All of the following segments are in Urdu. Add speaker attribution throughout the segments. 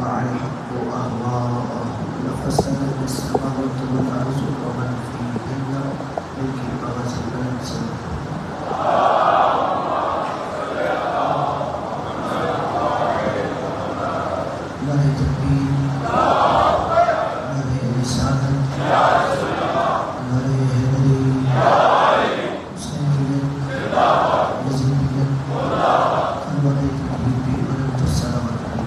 Speaker 1: اتبع الحق أهواءهم لفسدت السماوات والأرض ومن فيهن ملك الأرض والأنسان. نعرہ تکبیر، نعرہ رسالت، نعرہ حیدری، حسینیت، یزیدیت، نعرہ تکبیر ونعت السلام علیکم.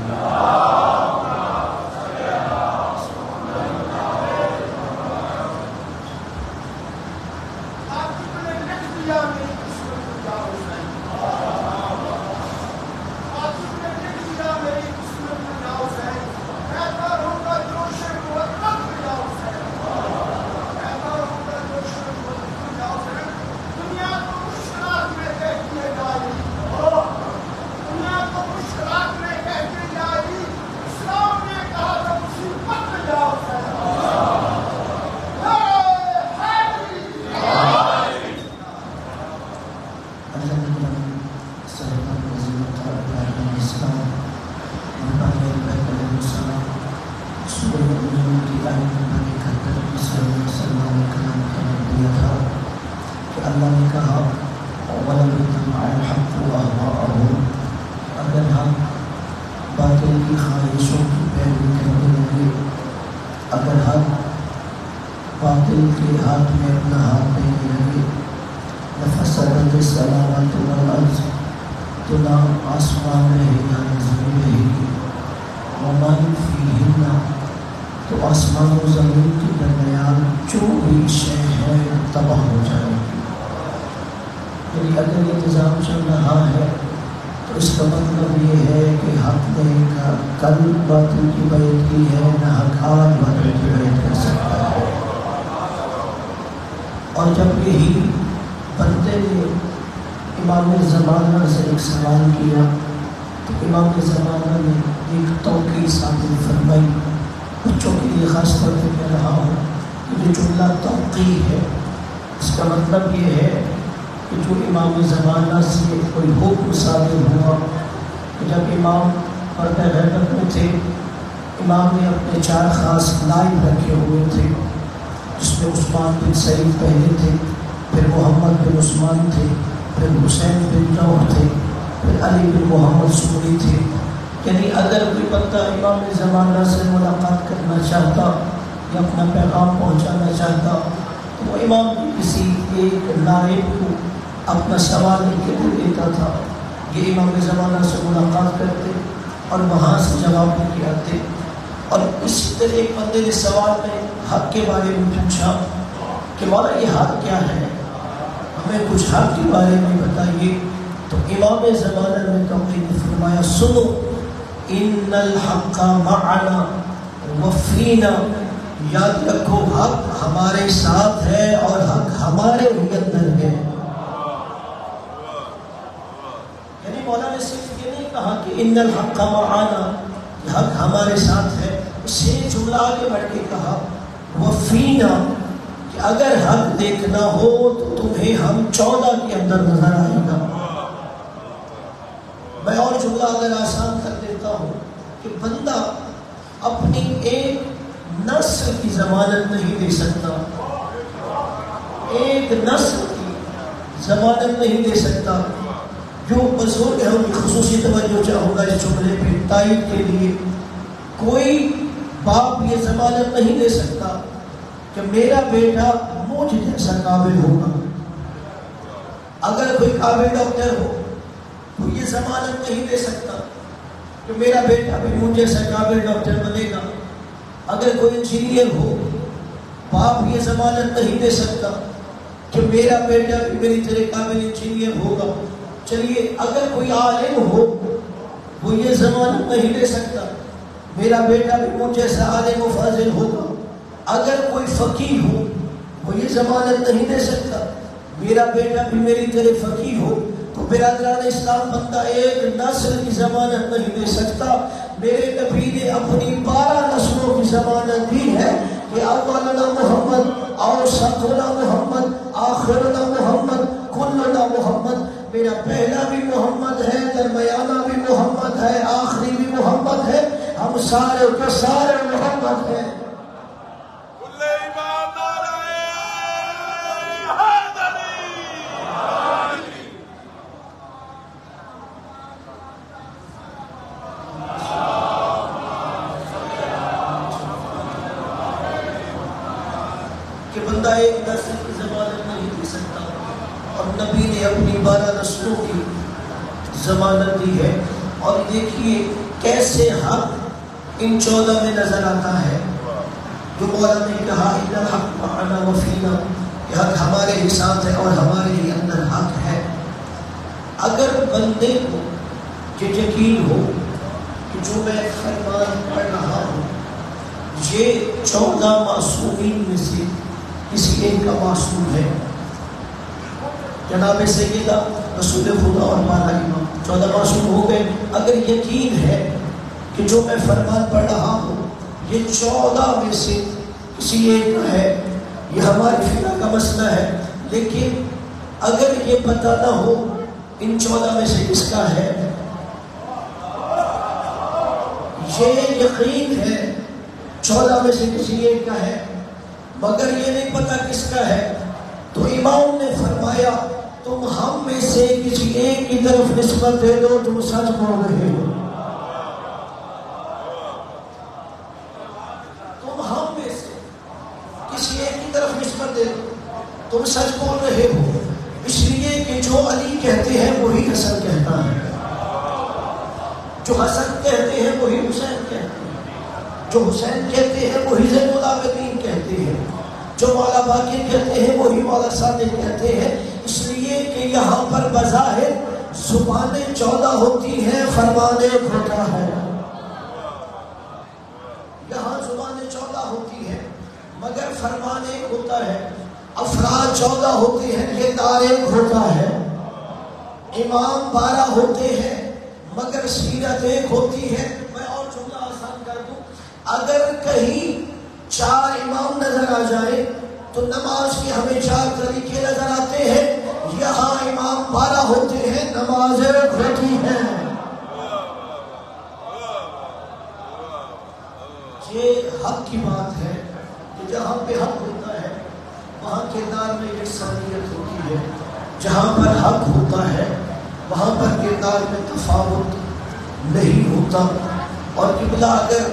Speaker 1: اللہ نے کہا وَلَوْ اتَّبَعَ الْحَقُّ أَهْوَاءَهُمْ، اگر ہم باطل کی خواہشوں کی پیروی کرنے لگے، اگر ہم باطل کے ہاتھ میں اپنا ہاتھ دینے لگے، لَفَسَدَتِ السَّمَاوَاتُ وَالْأَرْضُ، تو نہ آسمان رہے نہ زمین رہے گی، وَمَن فِيهِنَّ، تو آسمان و زمین کے درمیان جو بھی شے ہے تباہ ہو جائے گی. یعنی اگر یہ نظام چل رہا ہے تو اس کا مطلب یہ ہے کہ حق نے کل باطل کی بیعت کی ہے، نہ حق آج باطل کی بیعت کر سکتا ہے. اور جب یہی بندے نے امام زمانہ سے ایک سوال کیا تو امام زمانہ نے ایک توقیع ثابت فرمائی. بچوں کے لیے خاص طور پہ کہہ رہا ہوں کہ جو جملہ توقیع ہے اس کا مطلب یہ ہے کہ جو امام زمانہ سے کوئی حکم صادر ہوا کہ جب امام پردہ غیبت میں تھے، امام نے اپنے 4 خاص نائب رکھے ہوئے تھے، جس میں عثمان بن سعید پہلے تھے، پھر محمد بن عثمان تھے، پھر حسین بن جوہر تھے، پھر علی بن محمد سوری تھے. یعنی اگر کوئی بندہ امام زمانہ سے ملاقات کرنا چاہتا یا اپنا پیغام پہنچانا چاہتا تو وہ امام کی کسی ایک نائب کو اپنا سوال لکھ کے دے دیتا تھا. یہ امام زمانہ سے ملاقات کرتے اور وہاں سے جواب لے کے آتے. اور اسی طرح ایک بندے نے سوال میں حق کے بارے میں پوچھا کہ مولا یہ حق کیا ہے، ہمیں کچھ حق کے بارے میں بتائیے. تو امام زمانہ نے توقیع فرمایا سنو، ان الحق معنا وفینا، یاد رکھو حق ہمارے ساتھ ہے اور حق ہمارے اندر ہے. یعنی مولا نے صرف یہ نہیں کہا کہ ان الحق معنا، حق ہمارے ساتھ ہے، اسے جملہ آگے بڑھ کے کہا وفینا، کہ اگر حق دیکھنا ہو تو تمہیں ہم 14 کے اندر نظر آئے گا. میں اور جملہ اگر آسان کر دیتا ہوں کہ بندہ اپنی ایک نسل کی ضمانت نہیں دے سکتا، ایک نسل کی ضمانت نہیں دے سکتا. جو بزرگ ہے ان کی خصوصی توجہ چاہوں گا اس جملے پہ تائید کے لیے. کوئی باپ یہ ضمانت نہیں دے سکتا کہ میرا بیٹا مجھ جیسا قابل ہوگا. اگر کوئی قابل ڈاکٹر ہو تو یہ ضمانت نہیں دے سکتا کہ میرا بیٹا بھی مجھ جیسا قابل ڈاکٹر بنے گا. اگر کوئی انجینئر ہو، باپ یہ ضمانت نہیں دے سکتا کہ میرا بیٹا بھی میری طرح قابل انجینئر ہوگا. چلیے اگر کوئی عالم ہو وہ یہ ضمانت نہیں دے سکتا میرا بیٹا بھی مجھ جیسا عالم و فاضل ہوگا. اگر کوئی فقیہ ہو وہ یہ ضمانت نہیں دے سکتا میرا بیٹا بھی میری طرح فقیہ ہو. تو برادران اسلام بندہ ایک نسل کی ضمانت نہیں دے سکتا. میرے نبی نے اپنی 12 نسلوں کی ضمانت دی ہے کہ اولنا محمد، اوسطنا محمد، آخرنا محمد، کلنا محمد. میرا پہلا بھی محمد ہے، درمیانہ بھی محمد ہے، آخری بھی محمد ہے. ہم ہم سارے کے سارے محمد ہیں. کہ بندہ ایک نسل کی ضمانت نہیں دے سکتا اور نبی نے اپنی 12 نسلوں کی ضمانت دی ہے. اور دیکھیے کیسے حق ان 14 میں نظر آتا ہے. جو مولا نے کہا ان الحق معنا وفینا، کہ حق ہمارے ہی ساتھ ہے اور ہمارے ہی اندر حق ہے. اگر بندے کو یہ یقین ہو کہ جو میں فرمان پڑھ رہا ہوں یہ 14 معصومین میں سے کسی ایک کا معصوم ہے، جناب سیدہ رسول خدا اور ہمارا امام 14 معصوم ہو گئے. اگر یقین ہے کہ جو میں فرمان پڑھ رہا ہوں یہ 14 میں سے کسی ایک کا ہے، یہ ہماری فقہ کا مسئلہ ہے، لیکن اگر یہ پتہ نہ ہو ان 14 میں سے کس کا ہے، یہ یقین ہے 14 میں سے کسی ایک کا ہے مگر یہ نہیں پتا کس کا ہے، تو امام نے فرمایا تم ہم میں سے کسی ایک کی طرف نسبت دے دو، تم سچ بول رہے ہو. تم ہم میں سے کسی ایک کی طرف نسبت دے دو، تم سچ بول رہے ہو. اس لیے کہ جو علی کہتے ہیں وہی حسن کہتا ہے، جو حسن کہتے ہیں وہی حسین کہتے ہیں، جو حسین کہتے ہیں وہی زین العابدین کہتے ہیں، جو مولا باقر کہتے ہیں وہی مولا صادق کہتے ہیں. اس لیے کہ یہاں پر بظاہر زبانیں 14 ہوتی ہیں، فرمان ایک ہوتا ہے. یہاں زبانیں 14 ہوتی ہیں مگر فرمان ایک ہوتا ہے. افراد 14 ہوتے ہیں، کردار ایک ہوتا ہے. امام 12 ہوتے ہیں مگر سیرت ایک ہوتی ہے. میں اور جملہ آسان کر دوں، اگر کہیں 4 امام نظر آ جائے تو نماز کے ہمیں 4 طریقے نظر آتے ہیں. یہاں امام 12 ہوتے ہیں، نماز ایک ہوتی ہے. یہ حق کی بات ہے کہ جہاں پہ حق ہوتا ہے وہاں کردار میں یکسانیت ہوتی ہے، جہاں پر حق ہوتا ہے وہاں پر کردار میں تفاوت نہیں ہوتا. اور قبلہ اگر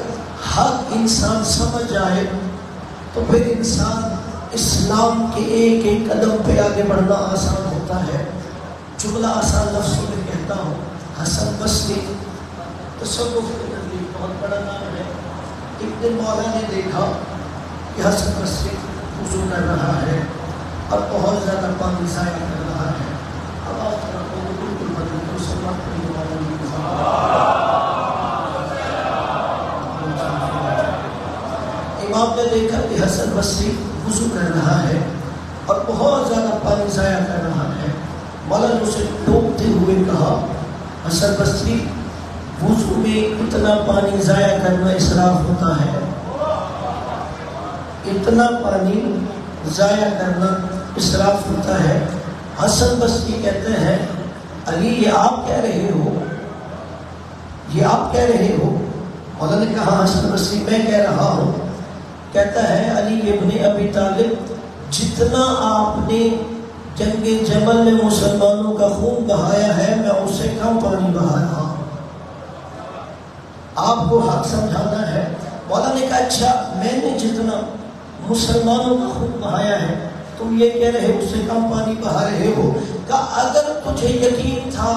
Speaker 1: حق انسان سمجھ جائے تو پھر انسان اسلام کے ایک ایک قدم پہ آگے بڑھنا آسان ہوتا ہے. جملہ آسان لفظوں میں کہتا ہوں، حسن بصری تصوف کے نزدیک بہت بڑا نام ہے. ایک دن مولا نے دیکھا کہ حسن بصری وضو کر رہا ہے اور بہت زیادہ پانی ضائع کر رہا ہے. اب آپ بالکل بدل کر سماعت کرنے والا امام نے دیکھا کہ حسن بصری وضو کر رہا ہے اور بہت زیادہ پانی ضائع کر رہا ہے. مولا نے اسے ٹوکتے ہوئے کہا حسن بصری وضو میں اتنا پانی ضائع کرنا اسراف ہوتا ہے، اتنا پانی ضائع کرنا اسراف ہوتا ہے. حسن بصری کہتے ہیں علی یہ آپ کہہ رہے ہو، یہ آپ کہہ رہے ہو؟ مولا نے کہا حسن بصری میں کہہ رہا ہوں. کہتا ہے علی ابن ابی طالب جتنا آپ نے جنگ جمل میں مسلمانوں کا خون بہایا ہے میں اس سے کم پانی بہا رہا ہوں. آپ کو حق سمجھانا ہے. مولا نے کہا اچھا میں نے جتنا مسلمانوں کا خون بہایا ہے تم یہ کہہ رہے اس سے کم پانی بہا رہے ہو. کہا اگر تجھے یقین تھا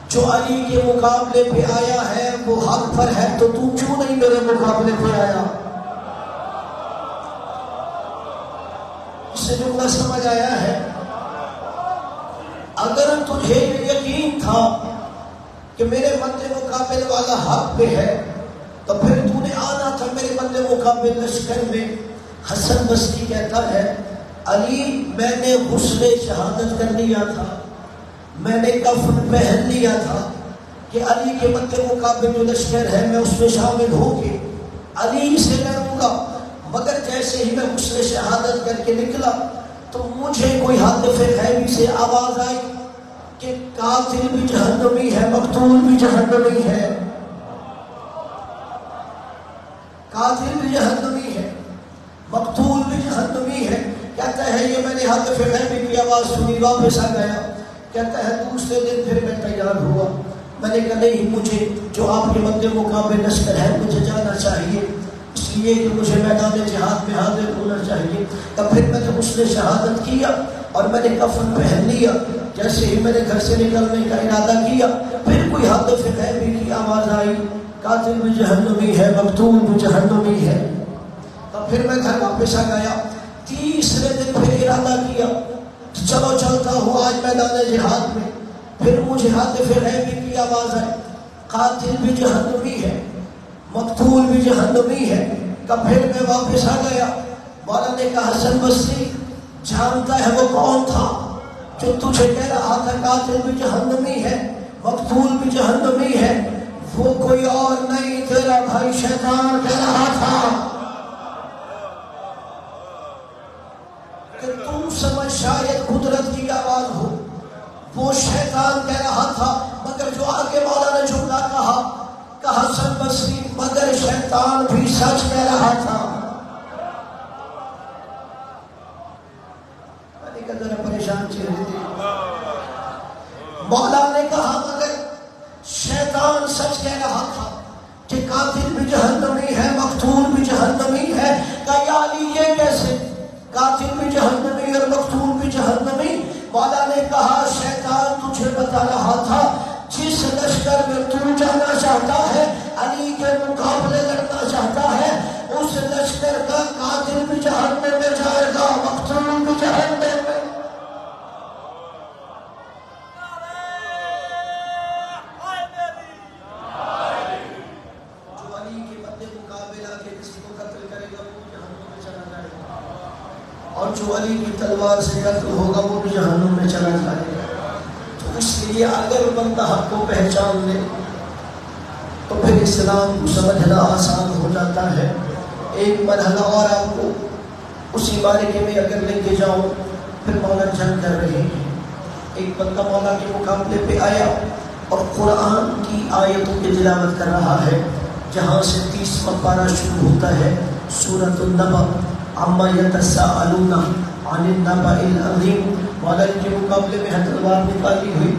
Speaker 1: جو علی کے مقابلے پہ آیا ہے وہ حق پر ہے تو تو کیوں نہیں میرے مقابلے پہ آیا؟ اس سے جملہ سمجھ آیا ہے. اگر تجھے یقین تھا کہ میرے بندے مقابل والا حق پہ ہے تو پھر تو نے آنا تھا میرے بندے مقابل لشکر میں. حسن بصری کہتا ہے علی میں نے غسل شہادت کر لیا تھا، میں نے کفن پہن لیا تھا کہ علی کے بندے مقابل جو لشکر ہے میں اس میں شامل ہو کے علی سے لڑوں گا. مگر جیسے ہی میں غسل شہادت کر کے نکلا تو مجھے کوئی حادث غیبی سے آواز آئی کہ قاتل بھی جہنمی ہے، مقتول بھی جہنمی ہے. قاتل بھی جہنمی ہے، مقتول بھی جہنمی ہے۔ کہتا ہے یہ میں نے ہاتف غیبی کی آواز سنی، واپس آ گیا۔ کہتا ہے دوسرے دن پھر میں تیار ہوا، میں نے کہا نہیں، مجھے جو آپ کے مد مقابل لشکر ہے مجھے جانا چاہیے، اس لیے کہ مجھے میدان جہاد میں حاضر ہونا چاہیے۔ تب پھر میں نے غسل شہادت کیا اور میں نے کفن پہن لیا۔ جیسے ہی میں نے گھر سے نکلنے کا ارادہ کیا، پھر کوئی ہاتف غیبی کی آواز آئی، قاتل بھی جہنمی ہے، مقتول بھی جہنمی ہے۔ تب پھر میں گھر واپس آ گیا۔ تیسرے دن پھر ارادہ کیا چلو چلتا ہوں آج میدان جہاد میں۔ پھر مجھے ہاتف غیبی کی آواز آئی، قاتل بھی جہنمی ہے، مقتول بھی جہنمی ہے۔ تب پھر میں واپس آ گیا۔ مولا نے کہا حسن بصری جانتا ہے وہ کون تھا جو تجھے کہہ رہا تھا قاتل بھی جہنمی ہے، مقتول بھی جہنمی ہے؟ وہ کوئی اور نہیں، تیرا بھائی شیطان کہہ رہا تھا کہ تم سمجھ شاید قدرت کی آواز ہو، وہ شیطان کہہ رہا تھا۔ مگر جو آگے مولا نے جملہ کہا حسن بصری مگر شیطان بھی سچ کہہ رہا تھا۔ ذرا پریشان چہرے تھے۔ مولا نے کہا مگر شیطان سچ کہہ رہا تھا کہ قاتل بھی جہنمی ہے، مقتول بھی جہنمی ہے۔ کہ یا علی یہ کیسے، قاتل بھی جہنمی اور مقتول بھی جہنمی؟ مولا نے کہا شیطان تجھے بتا رہا تھا جس لشکر میں تو جانا چاہتا ہے، علی کے مقابلے لڑنا چاہتا ہے، اس لشکر کا قاتل بھی جہنم میں جائے گا، مقتول بھی جہنم میں۔ جو علی کے مد مقابل آ کے کسی کو قتل کرے گا وہ جہنم میں چلا جائے گا، اور جو علی کی تلوار سے قتل ہوگا وہ بھی جہنم میں چلا جائے گا۔ تو اس لیے اگر بندہ حق کو پہچان لے تو پھر اسلام کو سمجھنا آسان ہو جاتا ہے۔ ایک مرحلہ اور آپ کو اسی معرکے میں اگر لے کے جاؤں، پھر مولا جنگ کر رہے ہیں، ایک بندہ مولا کے مقابلے پہ آیا اور قرآن کی آیتوں کی تلاوت کر رہا ہے، جہاں سے 30واں پارہ شروع ہوتا ہے، سورۃ النبأ، عما یتساءلون عن النبأ العظیم۔ مولا کے مقابلے میں تلوار نکالی ہوئی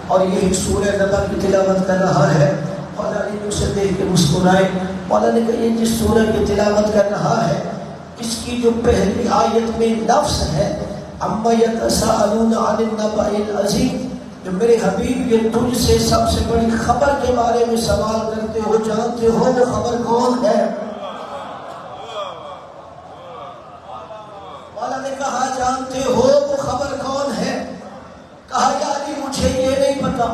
Speaker 1: اور یہی سورہ نبأ کی تلاوت کر رہا ہے۔ مولا نے اسے دیکھ کے مسکرائے۔ مولا نے کہا یہ جس سورہ کی تلاوت کر رہا ہے اس کی جو پہلی آیت میں لفظ ہے اما یتساءلون عن النبأ العظیم، جو میرے حبیب یہ تجھ سے سب سے بڑی خبر کے بارے میں سوال کرتے ہو، جانتے ہو وہ خبر کون ہے؟ مولا نے کہا جانتے ہو وہ خبر کون ہے؟ کہا یا علی مجھے یہ نہیں پتا،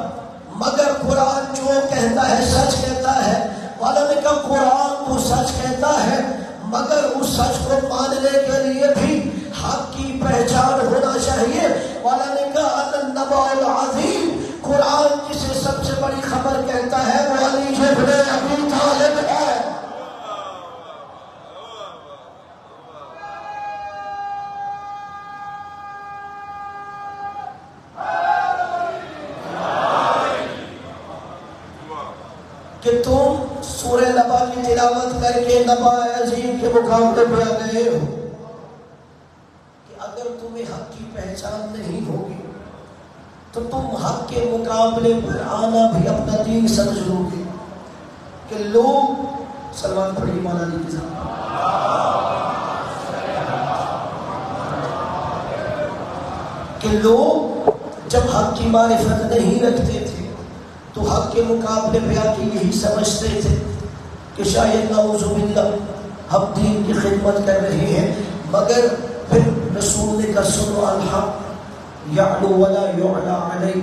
Speaker 1: مگر قرآن جو کہتا ہے سچ کہتا ہے۔ مولا نے کہا قرآن تو سچ کہتا ہے، مگر اس سچ کو ماننے کے لیے بھی حق کی پہچان ہونا چاہیے۔ مولا نے کہا النبأ العظیم، قرآن جسے سب سے بڑی خبر کہتا ہے وہ علی ابن ابی طالب ہے۔ کہ تم سورہ نبأ کی تلاوت کر کے نبأ عظیم کے مقابلے پہ آ گئے ہو، کہ اگر تمہیں حق کی پہچان نہیں ہوگی تو تم حق کے مقابلے پر آنا بھی اپنا دین سمجھ لو گے۔ کہ لوگ سلمان پڑھی مولا علی کے ساتھ، کہ لوگ جب حق کی معرفت نہیں رکھتے تھے تو حق کے مقابلے پہ آ کے یہی سمجھتے تھے کہ شاید نعوذ باللہ ہم دین کی خدمت کر رہے ہیں، مگر پھر رسول نے کہا سنو الحق یعلو ولا یعلی علیہ،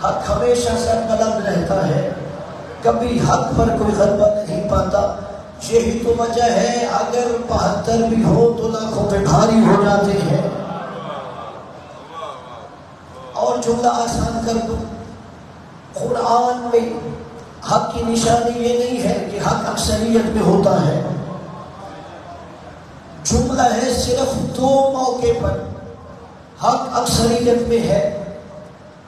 Speaker 1: حق ہمیشہ سر بلند رہتا ہے، کبھی حق پر کوئی غلبہ نہیں پاتا۔ یہی تو وجہ ہے اگر 72 بھی ہو تو لاکھوں پہ بھاری ہو جاتے ہیں۔ اور جملہ آسان کر دو، قرآن میں حق کی نشانی یہ نہیں ہے کہ حق اکثریت میں ہوتا ہے، جملہ ہے صرف 2 موقع پر حق اکثریت میں ہے۔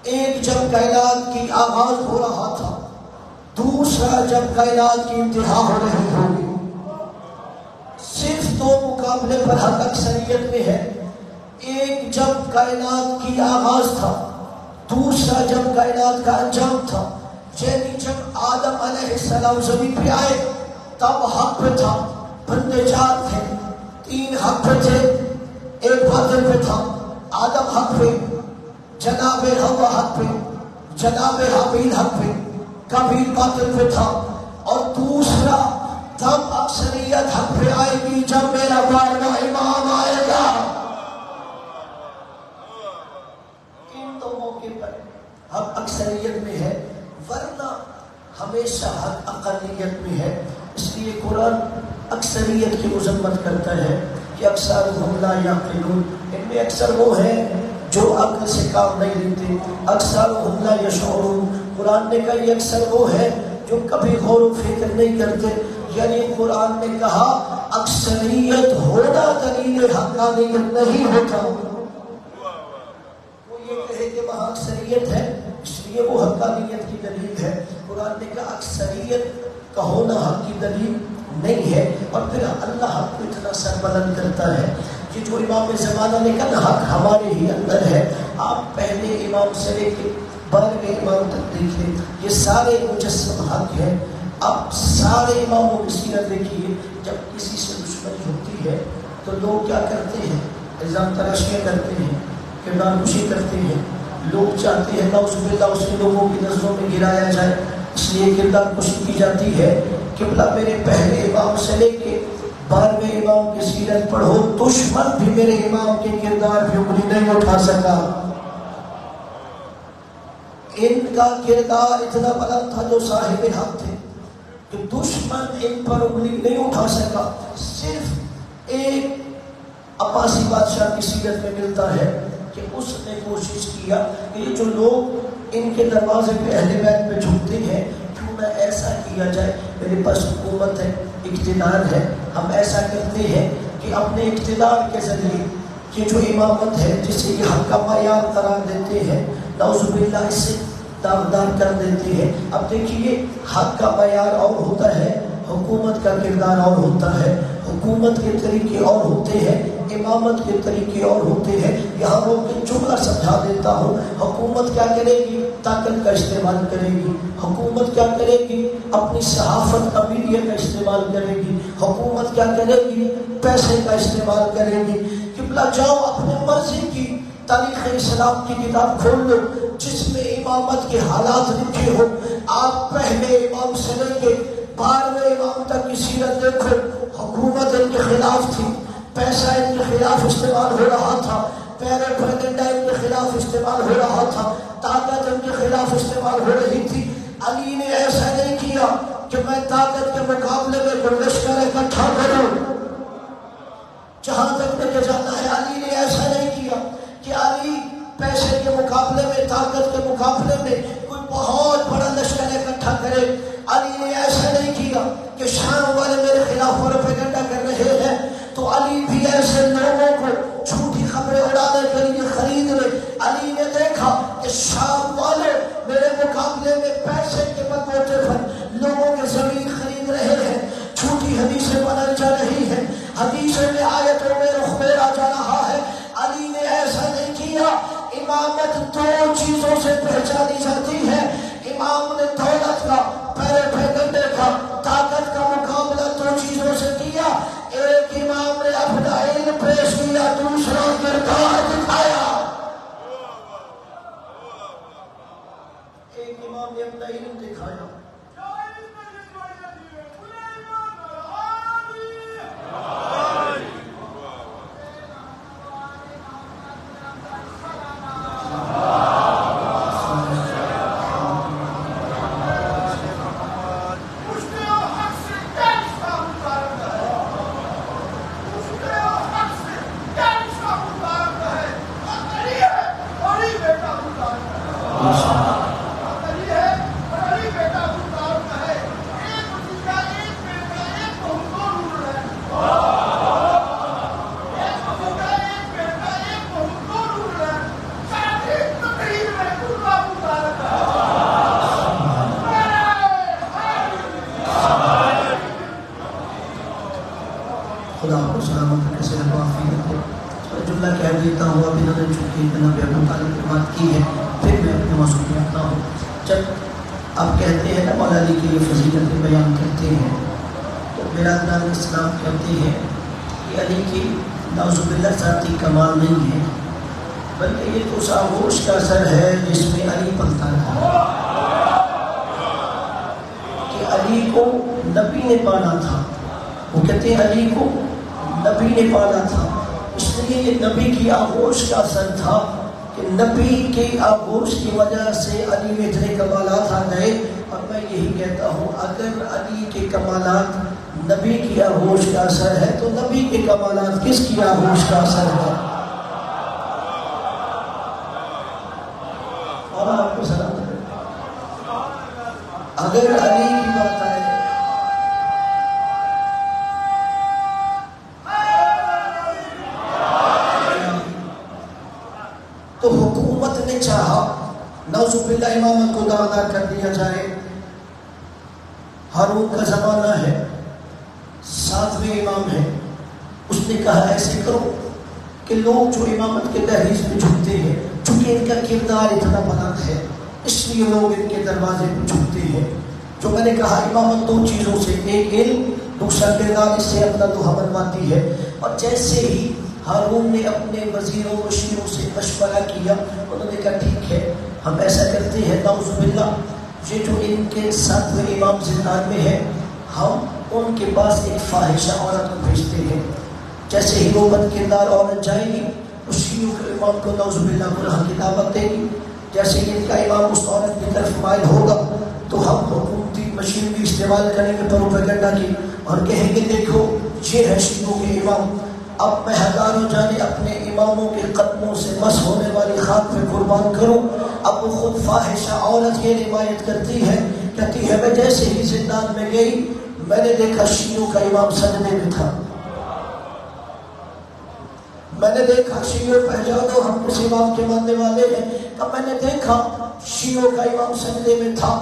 Speaker 1: ایک جب کائنات کی آغاز ہو رہا تھا، دوسرا جب کائنات کی انتہا ہو رہی ہوگی۔ مقابلے پر حق اکثریت میں ہے. ایک جب کائنات کی آغاز تھا، دوسرا جب کائنات کا انجام تھا. یعنی جب آدم علیہ السلام زمین پہ آئے تب حق پہ تھا، بندے چار تھے، تین حق پہ تھے، ایک باطل پہ تھا. آدم حق پہ، جناب حوا حق پہ، جناب حابیل حق پہ، قابیل باطل پہ تھا. اور دوسرا تب اکثریت حق پہ آئے گی جب میرا بارگاہ امام آئے گا. ان دو موقع پر حق اکثریت میں ہے، ورنہ ہمیشہ حق اقلیت میں ہے. اس لیے قرآن اکثریت کی مذمت کرتا ہے کہ اکثرهم لا یعقلون، ان میں اکثر وہ ہیں جو عقل سے کام نہیں لیتے. اکثرهم لا یشعرون، قرآن نے کہا یہ اکثر وہ ہے جو کبھی غور و فکر نہیں کرتے. یعنی قرآن نے کہا اکثریت ہونا دلیل حقانیت نہیں ہوتا. وہ یہ کہے کہ وہاں اکثریت ہے اس لیے وہ حقانیت کی دلیل ہے. قرآن نے کہا اکثریت کا ہونا حق کی دلیل نہیں ہے. اور پھر اللہ حق کو اتنا سربلند کرتا ہے کہ جو امام زمانہ نے کہا حق ہمارے ہی اندر ہے. آپ پہلے امام سے لے کے 12ویں امام تک دیکھیں، یہ سارے مجسم حق ہیں. اب سارے اماموں کی سیرت دیکھیے، جب کسی سے دشمنی ہوتی ہے تو لوگ کیا کرتے ہیں؟ الزام تراشیاں کرتے ہیں، کردار کشی کرتے ہیں. لوگ چاہتے ہیں نعوذ باللہ اس کے لوگوں کی نظروں میں گرایا جائے، اس لیے کردار کشی کی جاتی ہے. قبلہ میرے پہلے امام سے لے کے 12ویں امام کی سیرت پڑھو، دشمن بھی میرے امام کے کردار پہ انگلی نہیں اٹھا سکا. ان کا کردار اتنا بلند تھا جو صاحب حق تھے کہ دشمن ان پر انگلی نہیں اٹھا سکا. صرف ایک عباسی بادشاہ کی سیرت میں ملتا ہے کہ اس نے کوشش کیا کہ یہ جو لوگ ان کے دروازے پہ اہل بیت پہ جھکتے ہیں کیوں نہ ایسا کیا جائے. میرے پاس حکومت ہے، اقتدار ہے، ہم ایسا کرتے ہیں کہ اپنے اقتدار کے ذریعے یہ جو امامت ہے جسے یہ حق کا معیار قرار دیتے ہیں، نعوذ باللہ اس سے داغدار کر دیتے ہیں. اب دیکھیے حق کا معیار اور ہوتا ہے، حکومت کا کردار اور ہوتا ہے. حکومت کے طریقے اور ہوتے ہیں، امامت کے طریقے اور ہوتے ہیں. یہاں وہ جملہ سمجھا دیتا ہوں. حکومت کیا کرے گی؟ طاقت کا استعمال کرے گی. حکومت کیا کرے گی؟ اپنی صحافت کا میڈیا کا استعمال کرے گی. حکومت کیا کرے گی؟ پیسے کا استعمال کرے گی. قبلہ جاؤ اپنے مرضی کی تاریخ اسلام کی کتاب کھول لو جس میں امامت کے حالات لکھے ہو. آپ پہلے امام سے لے کے 12ویں امام تک کی سیرت دیکھو. حکومت ان کے خلاف تھی، پیسہ ان کے خلاف استعمال ہو رہا تھا، پیروپیگنڈا ان کے خلاف استعمال ہو رہا تھا، طاقت ان کے خلاف استعمال ہو رہی تھی. علی نے ایسا نہیں کیا کہ میں طاقت کے مقابلے میں کوئی لشکر اکٹھا کروں. جہاں تک مجھے جانا ہے علی نے ایسا نہیں کیا کہ علی پیسے کے مقابلے میں، طاقت کے مقابلے میں کوئی بہت بڑا لشکر اکٹھا کرے. علی نے ایسا نہیں کیا کہ شام والے میرے خلاف پروپیگنڈا کر رہے ہیں تو علی بھی ایسے لوگوں کو جھوٹی خبریں اڑانے کے لیے خرید لے. علی نے دیکھا کہ شام والے میرے مقابلے میں پیسے کے بلبوتے پر لوگوں کے زمین خرید رہے ہیں، جھوٹی حدیثیں بنائی جا رہی ہیں، حدیثوں میں آیتوں میں رخ میرا جا رہا ہے. علی نے ایسا نہیں کیا. امامت دو چیزوں سے پہچانی جاتی ہے. امام نے دولت کا، پیروپیگنڈے کا، طاقت کا مقابلہ دو چیزوں سے کیا. ایک امام نے اپنا علم پیش کیا، دوسرا کردار دکھایا. ایک امام نے اپنا علم دکھایا، خدا آپ کو سلامت رکھے، صحت و عافیت دے۔ جملہ کہہ دیتا ہوں، اب انہوں نے چونکہ جناب ابو طالب کی بات کی ہے، پھر میں اپنے موضوع پہ آتا ہوں۔ جب آپ کہتے ہیں نا مولا علی کی یہ فضیلتیں بیان کرتے ہیں، تو برادران اسلام کہتے ہیں کہ علی کی نعوذ باللہ ذاتی کمال نہیں ہے، بلکہ یہ تو ساغوش کا اثر ہے جس میں علی پلتا رہا، کہ علی کو نبی نے پانا تھا۔ وہ کہتے ہیں علی کو نبی نے پانا تھا، اس لیے یہ نبی کی آغوش کا اثر تھا کہ نبی کی آغوش کی وجہ سے علی میں اتنے کمالات آ گئے۔ اور میں یہی کہتا ہوں، اگر علی کے کمالات نبی کی آغوش کا اثر ہے تو نبی کے کمالات کس کی آغوش کا اثر ہے؟ اور آپ کو سلام کریں، اگر علی کی بات آئے تو حکومت نے چاہا نعوذ باللہ امامت کو داغدار کر دیا جائے۔ ہارون کا زمانہ ہے، 7ویں امام ہے، اس نے کہا ایسے کرو کہ لوگ جو امامت کے دہلیز میں جھکتے ہیں، چونکہ ان کا کردار اتنا بلند ہے اس لیے لوگ ان کے دروازے پہ جھکتے ہیں۔ جو میں نے کہا امامت 2 چیزوں سے، ایک علم، دوسرا کردار، اس سے اپنا دوحہ بنواتی ہے۔ اور جیسے ہی ہارون نے اپنے وزیروں مشیروں سے مشورہ کیا، انہوں نے کہا ٹھیک ہے ہم ایسا کرتے ہیں، نعوذ باللہ یہ جو ان کے 7ویں امام زندان میں ہے، ہم ان کے پاس ایک فاحشہ عورت کو بھیجتے ہیں۔ جیسے ہی وہ بد کردار عورت جائے گی، اس شیعوں کے امام کو نعوذ باللہ گناہ کی دعوت دے گی۔ جیسے ہی ان کا امام اس عورت کی طرف مائل ہوگا تو ہم حکومتی مشینری استعمال کریں گے پروپیگنڈا کی، اور کہیں گے دیکھو یہ ہے شیعوں کے امام۔ اب میں ہزاروں جانے اپنے اماموں کے قدموں سے مس ہونے والی خاک پہ قربان کروں۔ اب وہ خود فاحشہ عورت یہ روایت کرتی ہے، کہتی ہے میں جیسے ہی زندان میں گئی، میں نے دیکھا شیعوں کا امام سجدے میں تھا، میں نے دیکھا شیعوں پہچانو ہم اس امام کے ماننے والے ہیں، کہ میں نے دیکھا شیعوں کا امام سجدے میں تھا،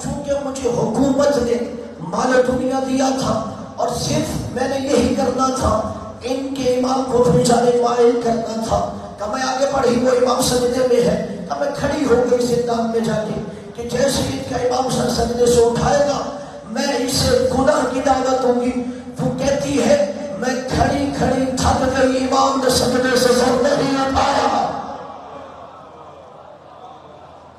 Speaker 1: چونکہ مجھے حکومت نے مال دنیا دیا تھا اور صرف میں نے یہی کرنا تھا، ان کے امام کو پہچانے مائل کرنا تھا، کہ میں آگے بڑھی وہ امام سجدے میں ہے، کہ میں کھڑی ہو گئی زندان میں جا کے، کہ جیسے ان کا امام سجدے سے اٹھائے گا میں اسے گناہ کی دعوت دوں گی۔ وہ کہتی ہے میں کھڑی کھڑی تھک گئی، امام نے سجدے سے سر نہیں اٹھایا،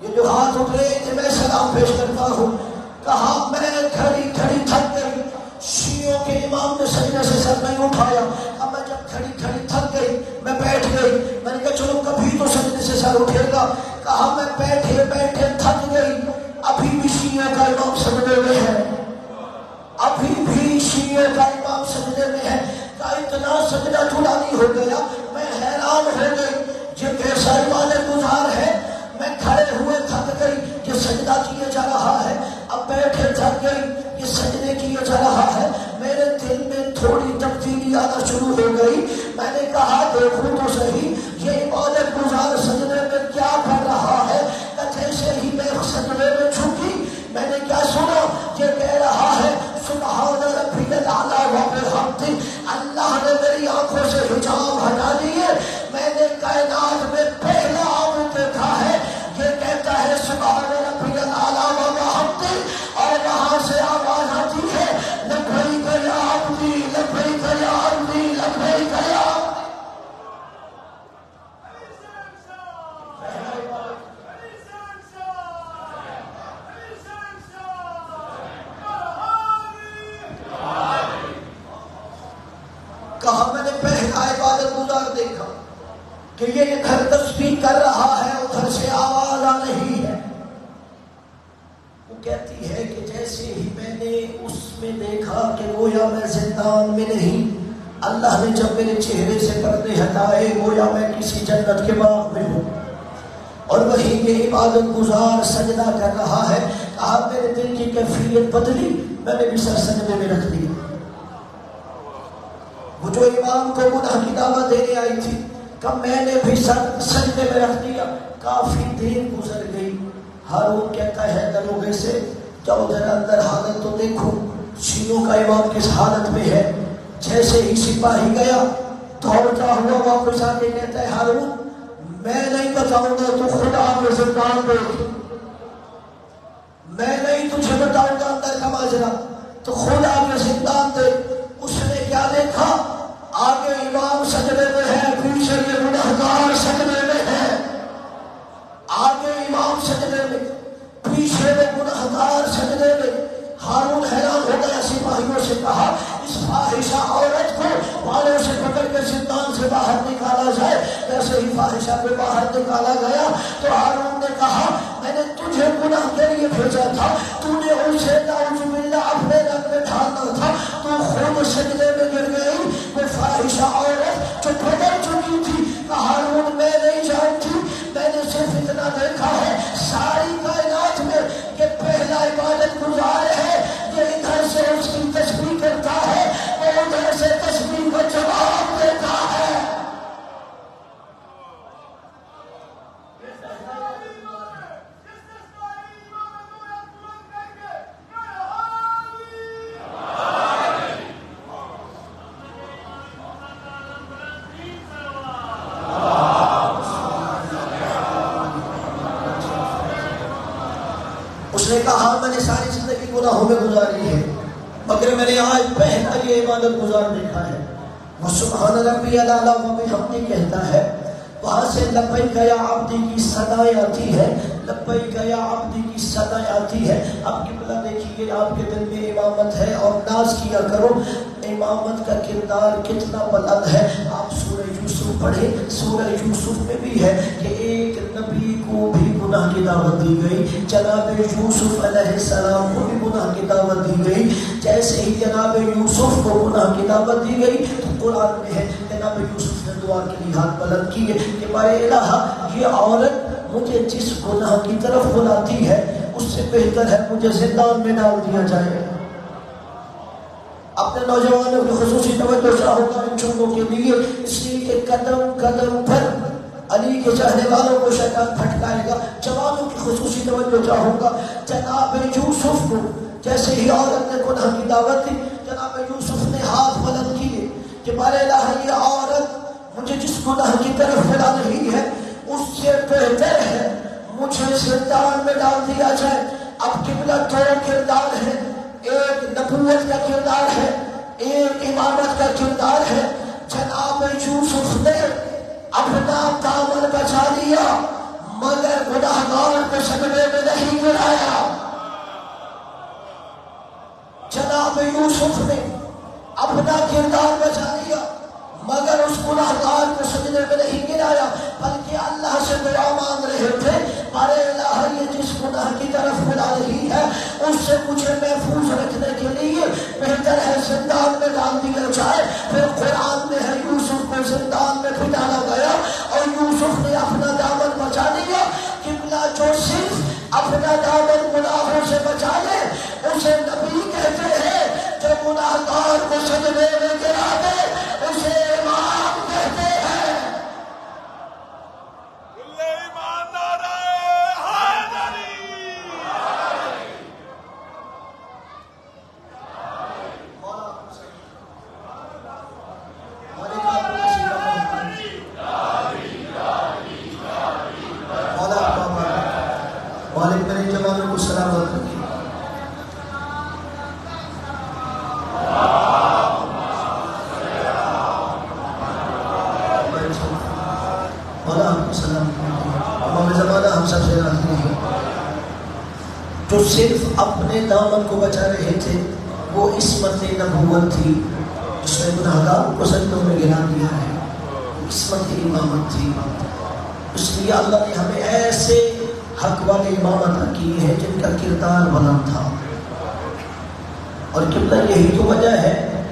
Speaker 1: یہ جو ہاتھ اٹھ رہے تھے میں سلام پیش کرتا ہوں، کہا میں کھڑی کھڑی تھک گئی، شیعوں کے امام نے سجدے سے سر نہیں اٹھایا۔ اب میں جب کھڑی کھڑی تھک گئی میں بیٹھ گئی، میں نے کہا چلو کبھی تو سجدے سے سر اٹھے گا، کہا میں بیٹھے بیٹھے تھک گئی، ابھی بھی شیعوں کا امام سجدے میں ہے، ابھی بھی شیعوں کا امام سجدے میں ہے، کہ اتنا سجدہ طولانی ہو گیا میں حیران ہو گئی، یہ کیسا ایمان گزار ہے، میں کھڑے ہوئے تھک گئی یہ سجدہ کیا جا رہا ہے، اب بیٹھے تھک گئی یہ سجدے کیا جا رہا ہے، میرے دل میں تھوڑی تبدیلی آنا شروع ہو گئی، میں نے کہا دیکھوں تو صحیح یہ عبادت گزار سجدے میں کیا کر رہا ہے، جیسے ہی میں سجدے میں جھکی میں نے کیا سنا، یہ کہہ رہا ہے سبحان ربی الاعلی و بحمدہ، اللہ نے میری آنکھوں سے حجاب ہٹا دیے، میں نے کائنات میں پہلا عابد دیکھا ہے یہ کہتا ہے سبحان ربی الاعلی و بحمدہ، اور وہاں سے آواز آتی ہے لبیک یا عبدی لبیک یا عبدی لبیک یا عبدی۔ کہا میں نے پہلا عبادت گزار دیکھا کہ یہ ادھر تسبیح کر رہا ہے ادھر سے آواز آ رہی ہے۔ وہ کہتی ہے کہ جیسے ہی میں نے اس میں دیکھا کہ گویا میں زندان میں نہیں، اللہ نے جب میرے چہرے سے پردے ہٹائے گویا میں کسی جنت کے باغ میں ہوں، اور وہی یہ عبادت گزار سجدہ کر رہا ہے۔ کہا میرے دل کی کیفیت بدلی، میں نے بھی سر سجدے میں رکھ دیا۔ وہ جو امام کو گناہ کی دعوت دینے آئی تھی کہ میں نے بھی سر سجدے میں رکھ دیا۔ کافی دیر گزر گئی، ہارون کہتا ہے دروغے سے جاؤ ذرا اندر حالت تو دیکھو شیعوں کا امام کس حالت میں ہے۔ جیسے ہی سپاہی گیا دوڑتا ہوا واپس آ کے کہتا ہے ہارون میں نہیں بتاؤں گا تو خدا میں زندان دے، میں نہیں تجھے بتاؤں گا اندر کا ماجرا تو خدا میں زندان دے۔ اس نے کیا دیکھا؟ آگے امام سجدے میں ہے، پیچھے یہ گنہگار سجدے میں ہے، آگے امام سجدے میں پیچھے میں گنہگار سجدے میں۔ ہارون حیران ہو گیا، سپاہیوں سے کہا اس فاحشہ عورت کو بالوں سے پکڑ کے زندان سے باہر نکالا جائے۔ جیسے ہی فاحشہ کو باہر نکالا گیا تو ہارون نے کہا میں نے تجھے گناہ کے لیے بھیجا تھا، تو نے اسے نعوذ باللہ اپنے رنگ میں ڈھالنا تھا، تو خود سجدے میں گر گئی۔ وہ فاحشہ عورت جو بدل چکی تھی کہ ہارون میں نہیں جانتی، میں نے صرف اتنا دیکھا ہے ساری کائنات میں کہ پہلا عبادت گزار ہے، یہ ادھر سے اس کی تسبیح کرتا ہے، وہ ادھر سے تسبیح کا جواب دیتا ہے۔ اس نے کہا میں نے ساری زندگی گناہوں میں گزاری ہے مگر میں نے آج پہلا یہ عبادت گزار دیکھا ہے۔ وہ سبحان ربی الاعلیٰ و بحمدہ کہتا ہے، وہاں سے لبیک یا عبدی کی صدائیں آتی ہے، لبیک یا عبدی کی صدائیں آتی ہے۔ اب قبلہ دیکھیے آپ کے دل میں امامت ہے اور ناز کیا کرو، امامت کا کردار کتنا بلند ہے۔ آپ سورہ یوسف پڑھیں، سورہ یوسف میں بھی ہے کہ ایک نبی کو بھی گناہ کی دعوت دی گئی، جناب یوسف علیہ السلام کو بھی گناہ کی دعوت دی گئی۔ جیسے ہی جناب یوسف کو گناہ کی دعوت دی گئی تو قرآن میں ہے جناب یوسف نے دعا کے لیے ہاتھ بلند کیے کہ بارے الہ یہ عورت مجھے جس گناہ کی طرف بلاتی ہے اس سے بہتر ہے مجھے زندان میں ڈال دیا جائے۔ اپنے نوجوانوں کی خصوصی توجہ چاہوں گا ان چونگوں کے لیے، اس لیے کہ قدم قدم پر علی کے چاہنے والوں کو شیطان پھٹکائے گا۔ جوانوں کی خصوصی توجہ چاہوں گا، جناب یوسف کو جیسے ہی عورت نے گناہ کی دعوت دی، جناب یوسف نے ہاتھ بلند کیے کہ بارے الہ یہ عورت مجھے جس گناہ کی طرف بلا رہی ہے اس سے بہتر ہے مجھے زندان میں ڈال دیا جائے۔ اب قبلہ دو کردار ہے، ایک نبوت کا کردار ہے، ایک امامت کا کردار ہے۔ جناب یوسف نے اپنا دامن بچا لیا مگر گناہگار کو سجدے میں نہیں گرایا۔ جناب یوسف نے اپنا کردار بچا لیا مگر اس گناہگار کو سجدے میں نہیں گرایا، بلکہ اللہ سے دعا مانگ رہے تھے ارے الہ یہ جس گناہ کی طرف بلا رہی ہے اس سے مجھے محفوظ رکھنے کے لیے بہتر ہے زندان میں ڈال دیا جائے۔ پھر قرآن میں ہے یوسف کو زندان میں بھی ڈالا گیا اور یوسف نے اپنا دامن بچا لیا۔ قبلہ جو صرف اپنا دامن گناہوں سے بچا لے اسے نبی کہتے ہیں، جو گناہگار کو سجدے میں گرا دے اسے امام کہتے ہیں۔ مالک میرے جوانوں کو سلامت رکھے۔ امام زمانہ ہم سب سے راضی ہیں، جو صرف اپنے دامن کو بچا رہے تھے وہ عصمت نبوت تھی، جس نے گناہگار کو سجدوں میں گرا دیا ہے، عصمت امامت تھی۔ اس لیے اللہ نے ہمیں ایسے حق والے امام عطا کیے ہیں جن کا کردار بلند تھا۔ اور قبلہ یہی تو وجہ ہے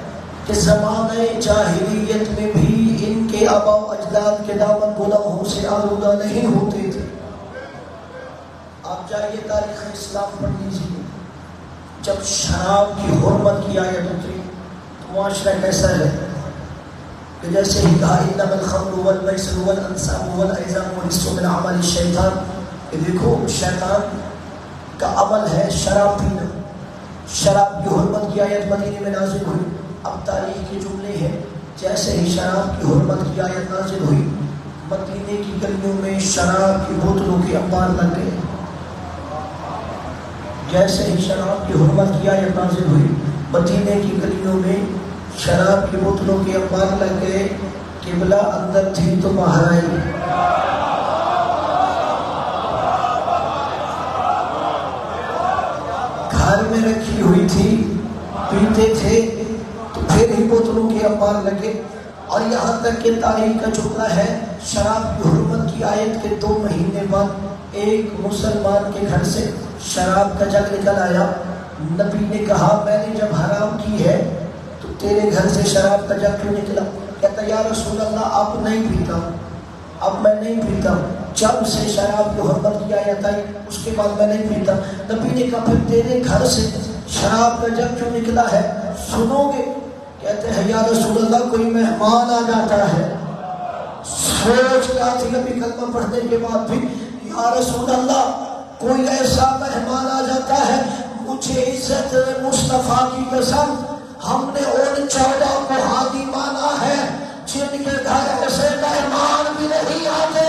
Speaker 1: کہ زمانہ جاہلیت میں بھی ان کے آباء و اجداد کے دامن گناہوں سے آلودہ نہیں ہوتے تھے۔ آپ جائیے تاریخ اسلام پڑھ لیجیے، جب شراب کی حرمت کی آیت اتری تو معاشرہ کیسا ہے کہ جیسے ہی کہا انما الخمر والمیسر والانصاب والازلام رجس من عمل الشیطان، کہ دیکھو شیطان کا عمل ہے شراب پینا۔ شراب کی حرمت کی آیت مدینے میں نازل ہوئی، اب تاریخ کے جملے ہیں. جیسے ہی شراب کی حرمت کی آیت نازل ہوئی مدینے کی گلیوں میں شراب کی بوتلوں کے انبار لگ گئے. جیسے ہی شراب کی حرمت کی آیت نازل ہوئی مدینے کی گلیوں میں شراب کی بوتلوں کے انبار لگ گئے. قبلہ اندر تھی تو باہر آئی. گھر میں رکھی ہوئی تھی پیتے تھے تو پھر ہی بوتلوں کے انبار لگے. اور یہاں تک کہ تاریخ کا جملہ ہے شراب کی حرمت کی آیت کے 2 مہینے بعد ایک مسلمان کے گھر سے شراب کا جگ نکل آیا. نبی نے کہا میں نے جب حرام کی ہے تو تیرے گھر سے شراب کا جگ کیوں نکلا؟ کہتا یا رسول اللہ اب نہیں پیتا، اب میں نہیں پیتا. جب سے شراب کی حرمت کی آیت آئی اس کے بعد میں نہیں پیتا. نبی نے کہا پھر تیرے گھر سے شراب کا جگ کیوں نکلا ہے، سنو گے؟ کہتے ہیں یا رسول اللہ کوئی مہمان آ جاتا ہے. سوچ رہا تھی نبی کلمہ پڑھنے کے بعد بھی یا رسول اللہ کوئی ایسا مہمان آ جاتا ہے. مجھے عزت مصطفیٰ کی قسم ہم نے ان 14 کو ہادی مانا ہے جن کے گھر ایسے مہمان بھی نہیں آتے.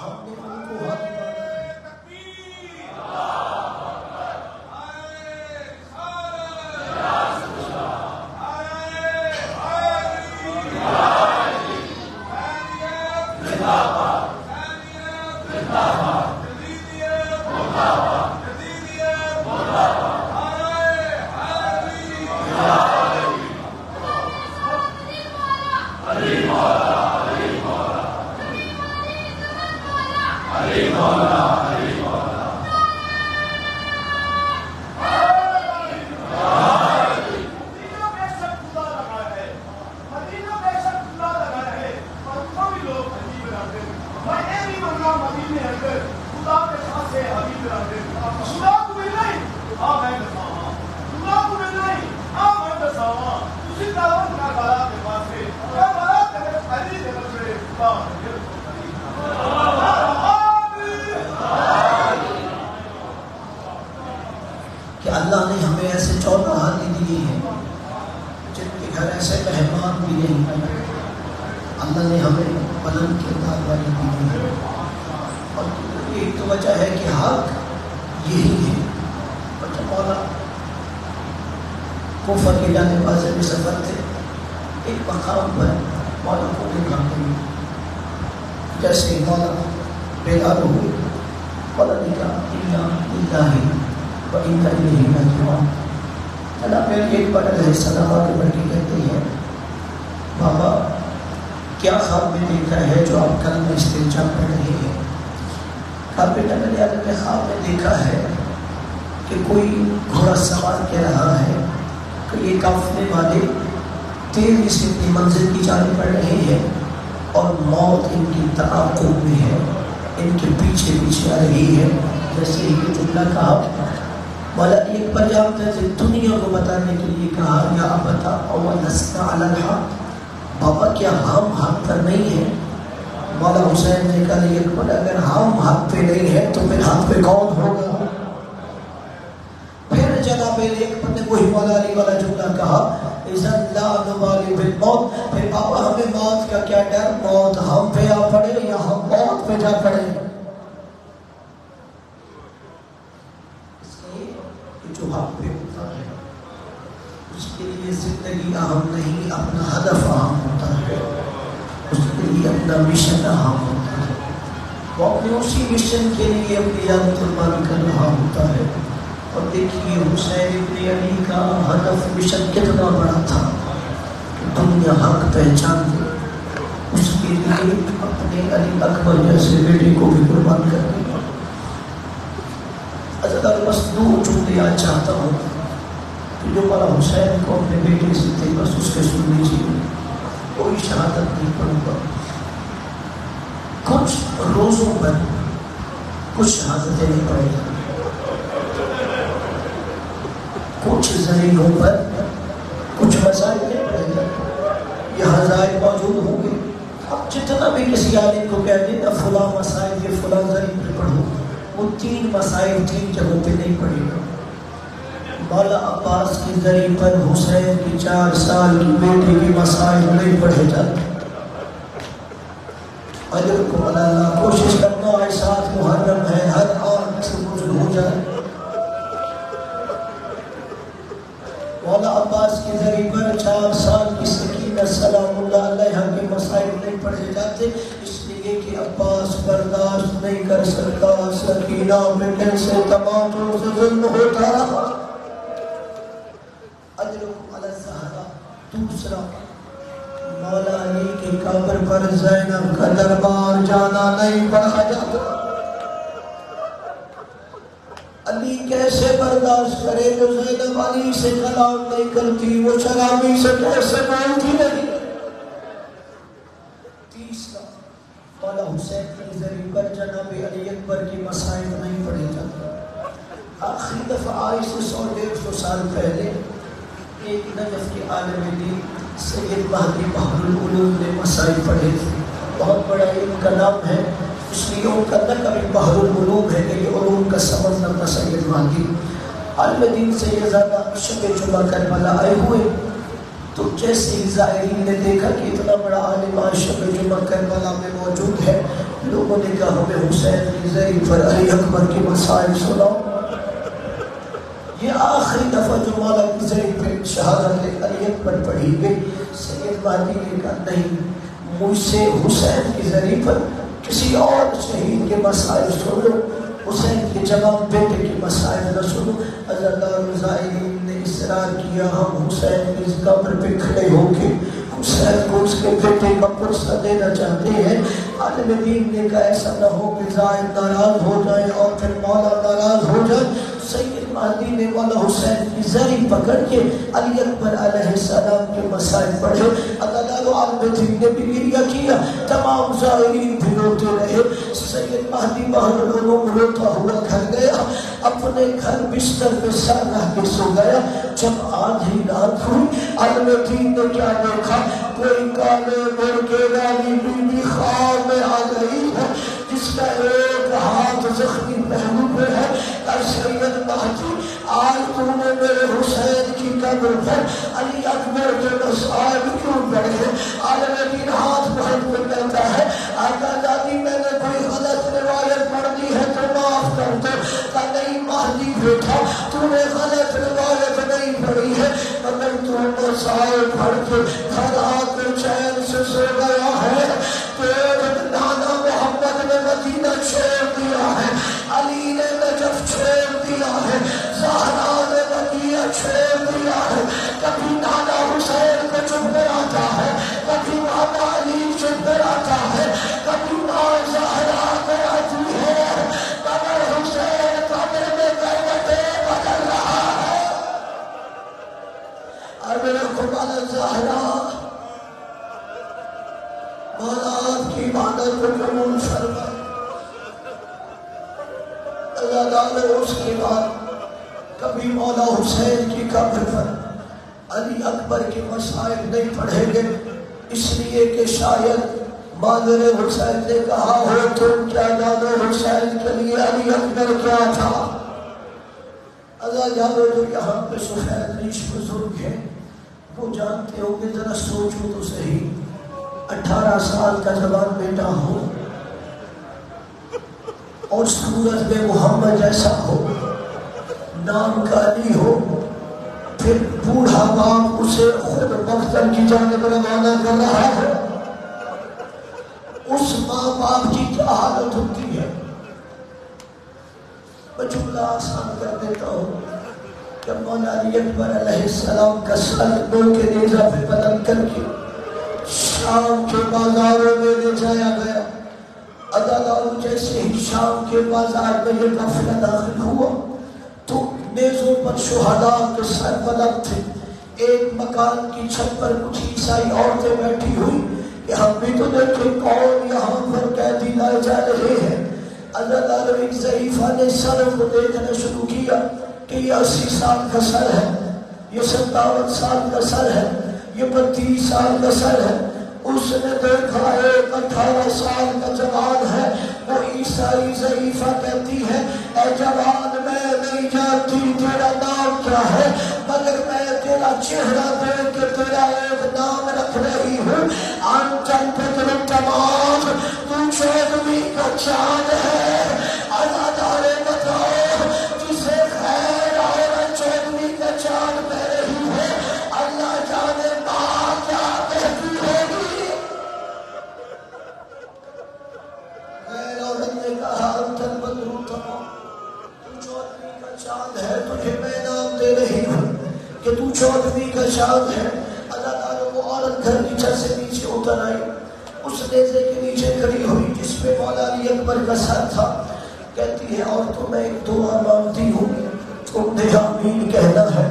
Speaker 1: ہم نے ان کو ہادی کہ اللہ نے ہمیں ایسے 14 ہادی دیے ہیں جن کے گھر ایسے مہمان بھی نہیں آئے. اللہ نے ہمیں بلند کردار والی دی ہے. اور ایک تو وجہ ہے کہ حق یہی ہے. اور جب مولا کوفہ کے جانے بازے میں سفر تھے ایک مقام پر مولا کو دیکھا گئی. جیسے مولا بیدار ہوئے مولا نے کہا اِنَّا لِلَّهِ وَإِنَّا إِلَيْهِ رَاجِعُونَ. جناب میری ایک بڑا ہے صدقہ کے بیٹی کہتے ہیں بابا کیا خواب میں دیکھا ہے جو آپ کل میں استنجا پڑھ رہے ہیں؟ کہا بیٹا میں نے اپنے خواب میں دیکھا ہے کہ کوئی گھوڑا سوار کہہ رہا ہے کہ یہ قافلے والے تیزی سے اپنی منزل کی جانب بڑھ رہے ہیں اور موت ان کی تعاقب میں ہے، ان کے پیچھے پیچھے آ رہی ہے. جیسے یہ جملہ کہا مولا ایک بار جب دنیا کو بتانے کے لیے کہا یا ابتا اولسنا علی الحق، بابا کیا ہم حق پر نہیں ہیں؟ مولا حسین نے کہا ایک بار اگر ہم حق پہ نہیں ہیں تو پھر حق پہ کون ہوگا؟ پھر جناب ایک بار نے وہی مولا علی والا جملہ کہا اذن لا نبالی بالموت. پھر بابا ہمیں موت کا کیا ڈر، موت ہم پہ آ پڑے یا ہم موت پہ جا پڑے. جو حق پہ ہوتا ہے اس کے لیے زندگی اہم نہیں، اپنا ہدف اہم ہوتا ہے، اس کے لیے اپنا مشن اہم ہوتا ہے. وہ اپنے اسی مشن کے لیے اپنی جان قربان کر رہا ہوتا ہے. اور دیکھیے حسین ابن علی کا ہدف مشن کتنا بڑا تھا کہ دنیا حق پہچان دے. اس کے لیے اپنے علی اکبر جیسے بیٹے کو بھی قربان کر دیا. حضرت بس 2 جملے آج چاہتا ہوں کہ جو مولا حسین کو اپنے بیٹے سے تھے بس اس کے سن لیجیے. کوئی شہادت نہیں پڑھوں گا. کچھ روزوں پر کچھ شہادتیں نہیں پڑھے گا، کچھ زمینوں پر کچھ مسائل نہیں پڑھے گا. یہ حضائل موجود ہوں گے. اب جتنا بھی کسی عالم کو کہہ دیں نا فلاں مسائل یہ فلاں ذریعے پہ پڑھو، وہ 3 مسائل 3 جگہوں پہ نہیں پڑھے گا. مولا عباس کے ذریعے پر حسین کی 4 سال کی بیٹی کی مسائل نہیں پڑھے جاتے. اجر کو اللہ کوشش کرنا ہے، ساتھ محرم ہے، ہر آنکھ سے گزر ہو جائے. مولا عباس کے ذریعے پر 4 سال کی سکینہ سلام اللہ علیہا کے مسائل نہیں پڑھے جاتے، اس لیے کہ عباس برداشت نہیں کر سکتا سکینہ بیٹے سے تمام سے ظلم ہوتا رہا. اجرکم علی الزہرا. دوسرا، مولا علی کی قبر پر زینب کا دربار جانا نہیں پڑھا جاتا. علی کیسے برداشت کرے جو زینب علی سے کلام نہیں کرتی، وہ شرابی سے کیسے بولتی نہیں. تیسرا، مولا حسین کے ذریعے پر جناب علی اکبر کی مسائل نہیں پڑھے جاتے. آخری دفعہ آج سے 100-150 سال پہلے ایک نجف کے عالم دین سید مہدی بحر العلوم نے مسائل پڑھے تھے. بہت بڑا علم کا نام ہے، اس لیے ان کا لقب بحر العلوم ہے کہ یہ علوم کا سمندر تھا. سید مہدی عالم دین سے یہ زیادہ شب جمعہ کربلا آئے ہوئے تو جیسے ہی زائرین نے دیکھا کہ اتنا بڑا عالم آج شب جمعہ کربلا میں موجود ہے، لوگوں نے کہا ہمیں حسین کی ذریعے پر علی اکبر کی مسائل سناؤ. یہ آخری دفعہ جو مولا کی ذریعے پہ شہادت علی اکبر پڑھی گئی. سید مہدی نے کہا نہیں، مجھ سے حسین کی ذریعے پر کسی اور شہید کے مسائل سنو، حسین کے جواب بیٹے کے مسائل نہ سنو. عزادار زائرین نے اصرار کیا ہم حسین کی قبر پہ کھڑے ہو کے حسین کو اس کے بیٹے کا پرسہ دینا چاہتے ہیں. عالم دین نے کہا ایسا نہ ہو کہ زائر ناراض ہو جائے اور پھر مولا ناراض ہو جائے. سید مہدی نے مولا حسین کی زری پکڑ کے علی اکبر علیہ السلام کے مسائل پڑھے. اللہ عالم دین نے بھی گریہ کیا، تمام زائرین بھی روتے رہے. سید مہدی بحر العلوم روتا ہوا گھر گیا، اپنے گھر بستر پہ سر رکھ کے سو گیا. جب آدھی رات ہوئی عالم دین نے کیا دیکھا، کوئی کالے مرغے والی بی بی خواب میں آ گئی ہے جس کا ایک ہاتھ زخمی پہلو پہ ہے. سید مہدی آج تم نے میرے حسین کی قبر پر علی اکبر کے مسائل کیوں پڑھے؟ عالم دین ہاتھ پہن کے کہتا ہے آقا دادی میں نے کوئی غلط روایت پڑھ دی ہے تو معاف کر دو. کہ نہیں مہدی بیٹا، تو نے غلط روایت نہیں پڑھی ہے، مگر تو مسائل پڑھ کے گھر آ کے چین سے سو گیا ہے. تیرے نانا محمد نے مدینہ چھوڑ دیا ہے، علی نے نجف چھوڑ دیا ہے، زہرا نے مدینہ چھوڑ دیا ہے. کبھی نانا حسین کو چپ کر آتا ہے، کبھی ماما علی چپ کر آتا ہے، کبھی ماں زہرا کر آتی ہے، مگر حسین قبر میں کروٹیں بدل رہا ہے. اور میرے قبال زہرا مولا آپ کی عبادت کو قبول فرمائے. اللہ تعالیٰ اس کے بعد کبھی مولا حسین کی قبر پر علی اکبر کے مسائل نہیں پڑھے گئے، اس لیے کہ شاید مادر حسین نے کہا ہو تم کیا جانو حسین کے لیے علی اکبر کیا تھا. اللہ جانو جو یہاں پہ سفید ریش بزرگ ہیں وہ جانتے ہو کہ ذرا سوچو تو صحیح، 18 سال کا جوان بیٹا ہو اور صورت میں محمد جیسا ہو، نام کا علی ہو، پھر بوڑھا باپ اسے خود مقتل کی جانب روانہ کر رہا ہے. اس ماں باپ کی کیا حالت ہوتی ہے؟ میں جملہ آسان کر دیتا ہوں کہ مولا علی اکبر علیہ السلام کا سر دو کے نیزہ پہ بلند کر کے شام کے بازاروں میں لے جایا گیا. عدالت جیسے ہی شام کے بازار میں یہ قافلہ داخل ہوا تو نیزوں پر شہداء کے سر بلند تھے. ایک مکان کی چھت پر کچھ عیسائی عورتیں بیٹھی ہوئی کہ ہم بھی تو دیکھیں کون یہاں پر قیدی لائے جا رہے ہیں. اللہ ایک ضعیفہ نے سر کو دیکھنا شروع کیا کہ یہ 80 سال کا سر ہے، یہ 57 سال کا سر ہے، یہ 32 سال کا سر ہے. اس نے دیکھا ایک 18 سال کا جوان ہے. وہ عیسائی ضعیفہ کہتی ہے اے جوان میں نہیں نہیں جانتی تیرا نام کیا ہے، مگر میں تیرا چہرہ دیکھ کے تیرا ایک نام رکھ رہی ہوں، انت البدر التمام، تو 14ویں کا چاند ہے۔ عزادارے بتاؤ جسے خیر اور 14ویں کا چاند پہ رہی ہے، اللہ جانے ماں کیا کہتی ہوگی۔ غیر عورت نے کہا انت البدر التمام، تو 14ویں کا چاند ہے، تجھے میں نام دے رہی ہوں کہ تو 14ویں کا چاند ہے۔ عزادارے وہ عورت گھر کی چھت سے نیچے اتر آئی، اس نیزے کے نیچے کھڑی ہوئی جس پہ مولا علی اکبر کا سر تھا، کہتی ہے اور تو میں ایک دعا مانگتی ہوں، تم نے آمین کہنا ہے،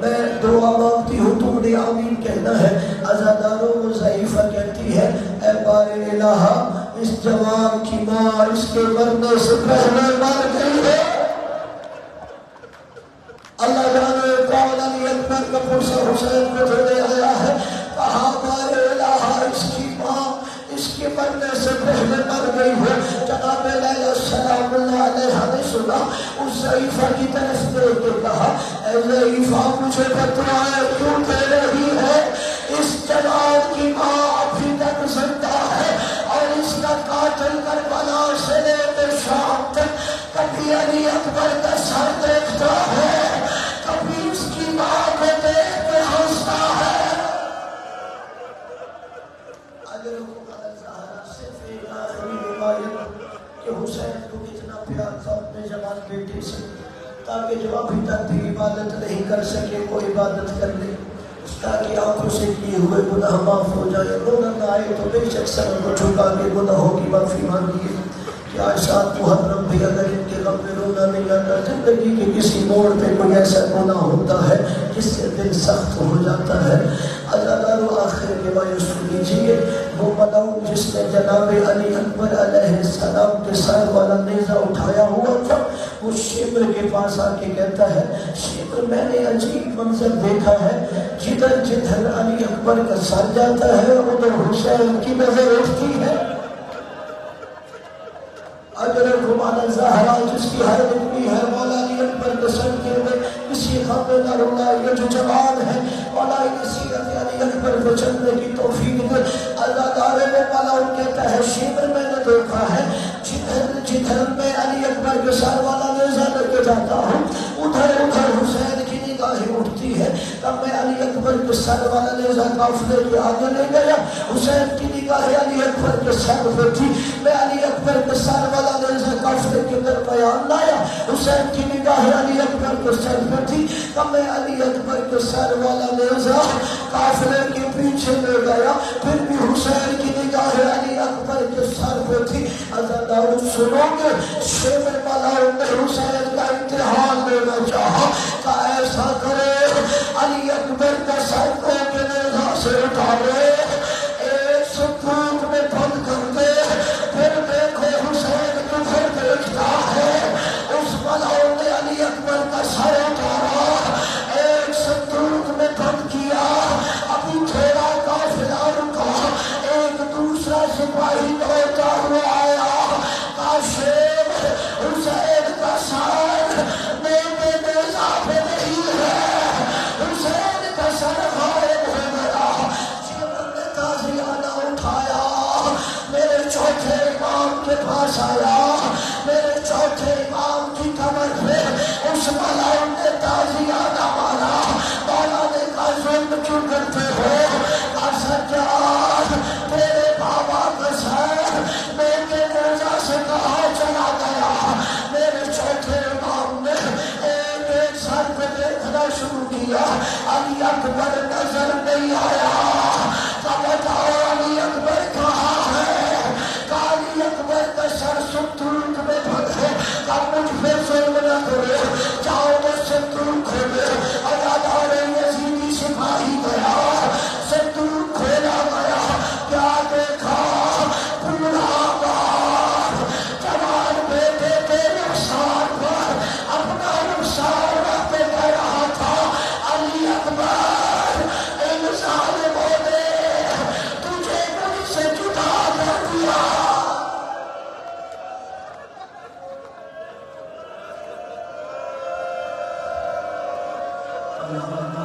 Speaker 1: میں دعا مانگتی ہوں، تم نے آمین کہنا ہے۔ عزاداروں وہ ضعیفہ کہتی ہے اے بار الہ، اس جوان کی ماں اس کے مرنے سے پہلے مر گئی ہے۔ اللہ جانے کون علی اکبر کا پرسہ حسین کو دے آیا ہے، کہا بار الہ اس کی ماں اس کے مرنے سے پہلے مر گئی ہے۔ جناب لیلا سلام اللہ علیہ نے سنا، اس ضعیفہ کی طرف دیکھ کے کہا اے ضعیفہ مجھے بتلائے کیوں دے رہی ہے، اس جوان کی ماں ابھی تک زندہ ہے اور اس کا قاتل کربلا سے لے کے شام تک کبھی علی اکبر کا سر دیکھتا ہے، کبھی اس کی ماں کو دیکھ کے ہنستا ہے۔ اگر صرف ایک آخری روایت کہ حسین کو کتنا پیار تھا اپنے جوان بیٹے سے، تاکہ جو ابھی تک بھی عبادت نہیں کر سکے وہ عبادت کر لے، تاکہ آنکھوں سے کیے ہوئے گناہ معاف ہو جائے۔ رونا نہ آئے تو بے شک سر کو جھکا کے گناہوں کی معافی مانگیے۔ کیا ساتھ محرم بھی اگر ان کے غم میں رونا نہیں آتا، زندگی کے کسی موڑ پہ کوئی ایسا گناہ ہوتا ہے جس سے دل سخت ہو جاتا ہے۔ عزادارو آخر کے مایوس لیجیے، وہ ملعون جس نے جناب علی اکبر علیہ السلام کے سر والا نیزہ اٹھایا ہوا تھا، وہ شمر کے پاس آ کے کہتا ہے شمر میں نے عجیب منظر دیکھا ہے، جدھر جدھر علی اکبر کا سر جاتا ہے ادھر حسین کی نظر اٹھتی ہے۔ اجرکم علی الزہرا جس کی ہر نکلی ہے مولا علی اکبر کے سر کے میں کسی خامے نہ رونا، یہ جو جوان ہے مولا علی سیرت علی اکبر کو چلنے کی توفیق دے۔ عزادارے میں ملعون کہتا ہے شمر میں نے دیکھا ہے جدھر جدھر میں علی اکبر کے سر والا نیزہ لے کے جاتا ہوں ادھر ادھر حسین کی نگاہیں اٹھتی ہے۔ تب میں علی اکبر کے سر والا نیزہ قافلے کے آگے لے گیا، حسین کی نگاہیں علی اکبر کے سر پہ تھی، میں علی اکبر کے سر والا نیزہ قافلے کے درمیان لایا، حسین کی نگاہیں علی اکبر کے سر پہ تھی، تب میں علی اکبر کے سر والا نیزہ قافلے کے پیچھے لے گیا، پھر بھی حسین کی نگاہیں علی اکبر کے سر پہ تھی۔ عزادارو سنو گے، شمر ملعون نے حسین کا امتحان لینا چاہا کہ ایسا کرے علی اکبر کا سر کو کے نیزہ سے اٹھاوے، ایک سکوت میں بند کر دے، پھر دیکھو حسین کدھر دیکھتا ہے۔ اس ملعون نے علی اکبر کا سر اٹھایا، ایک سکوت میں بند کیا، ابھی تھوڑا قافلہ رکا، ایک دوسرا سپاہی دوڑتا ہوا آیا، کاشف حسین کا سر میرے نیزہ پہ نہیں ہے، حسین کا سر غائب ہو گیا۔ شمر نے تازیانہ اٹھایا، میرے چوتھے امام کے پاس آیا، میرے چوتھے امام کی کمر پہ اس ملعون نے تازیانہ مارا۔ مولا نے کہا ظلم کیوں کرتے ہو؟ سجاد تیرے بابا کا سر میرے نیزہ سے کہاں چلا گیا؟ میرے چوتھے امام نے ایک ایک سر پہ دیکھنا شروع کیا، علی اکبر نظر نہیں آیا۔ بتاؤ علی اکبر کہاں ہے؟ علی اکبر کا سر ستون میں بند ہے، اب مجھ پہ ظلم نہ کرے، جاؤ مجھ سے ستون کھولے۔ عزادار یزیدی سپاہی گیا، ستون کھولا گیا، کیا دیکھا؟ بوڑھا باپ جوان بیٹے کے رخسار پر اپنا رخسار رکھتے کہہ رہا تھا علی اکبر ان ظالموں نے تجھے مجھ سے جدا کر دیا۔ اللہ